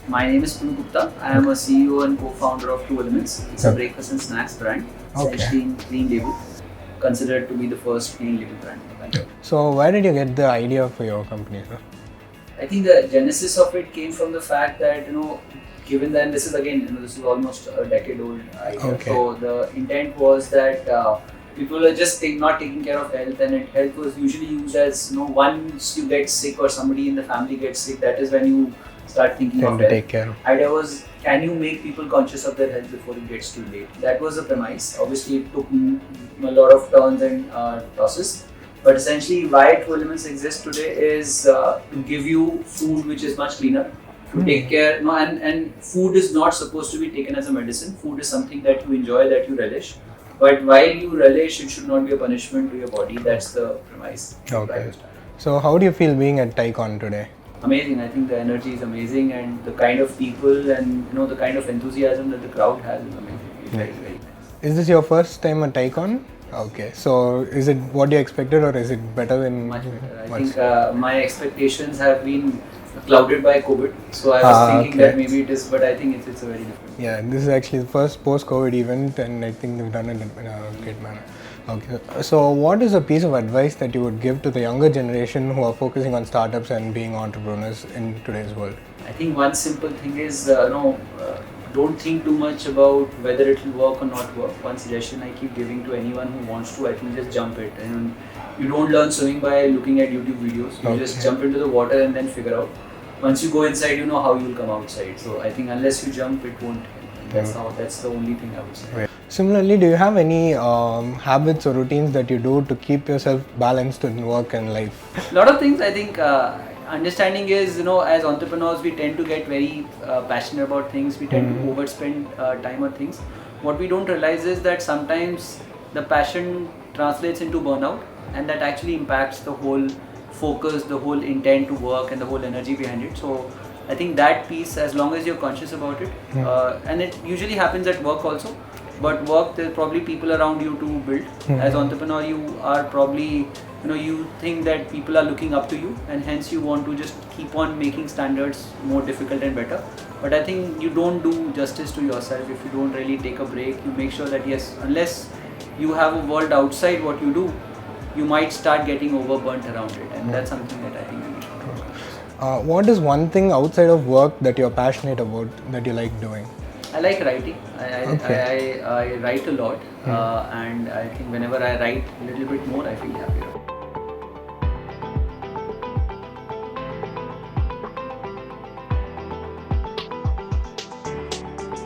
My name is Puru Gupta. I am a CEO and co-founder of Two Elements. It's a breakfast and snacks brand, essentially in clean label, considered to be the first clean label brand in the country. So where did you get the idea for your company, sir? I think the genesis of it came from the fact that, given that this is again, this is almost a decade old idea. So the intent was that people are just not taking care of health, and health was usually used as, once you get sick or somebody in the family gets sick, that is when you start thinking of health. Take care. Idea was, can you make people conscious of their health before it gets too late? That was the premise. Obviously, it took a lot of turns and tosses. But essentially, why Two Elements exists today is to give you food which is much cleaner, to take care. And food is not supposed to be taken as a medicine. Food is something that you enjoy, that you relish. But while you relish, it should not be a punishment to your body. That's the premise. Okay. So how do you feel being at TiECON today? Amazing. I think the energy is amazing, and the kind of people and the kind of enthusiasm that the crowd has is amazing. It's very, very nice. Is this your first time at TiECON? Okay. So is it what you expected, or is it better than? Much better. I think my expectations have been clouded by COVID. So I was thinking that maybe it is, but I think it's a very different. Yeah, this is actually the first post-COVID event, and I think they've done it in a great manner. Okay. So what is a piece of advice that you would give to the younger generation who are focusing on startups and being entrepreneurs in today's world? I think one simple thing is, don't think too much about whether it will work or not work. One suggestion I keep giving to anyone who wants to, I think just jump it. And you don't learn swimming by looking at YouTube videos. You just jump into the water and then figure out. Once you go inside, you know how you will come outside. So I think unless you jump, it won't help. That's the only thing I would say. Right. Similarly, do you have any habits or routines that you do to keep yourself balanced in work and life? A lot of things. I think understanding is, as entrepreneurs, we tend to get very passionate about things. We tend to overspend time on things. What we don't realize is that sometimes the passion translates into burnout, and that actually impacts the whole focus, the whole intent to work, and the whole energy behind it. So I think that piece, as long as you're conscious about it, and it usually happens at work also. But work, there's probably people around you to build. As entrepreneur, you are probably, you think that people are looking up to you, and hence you want to just keep on making standards more difficult and better. But I think you don't do justice to yourself if you don't really take a break. You make sure that yes, unless you have a world outside what you do, you might start getting overburnt around it, and that's something that I think you need to do. What is one thing outside of work that you're passionate about that you like doing? I like writing. I write a lot, and I think whenever I write a little bit more, I feel happier.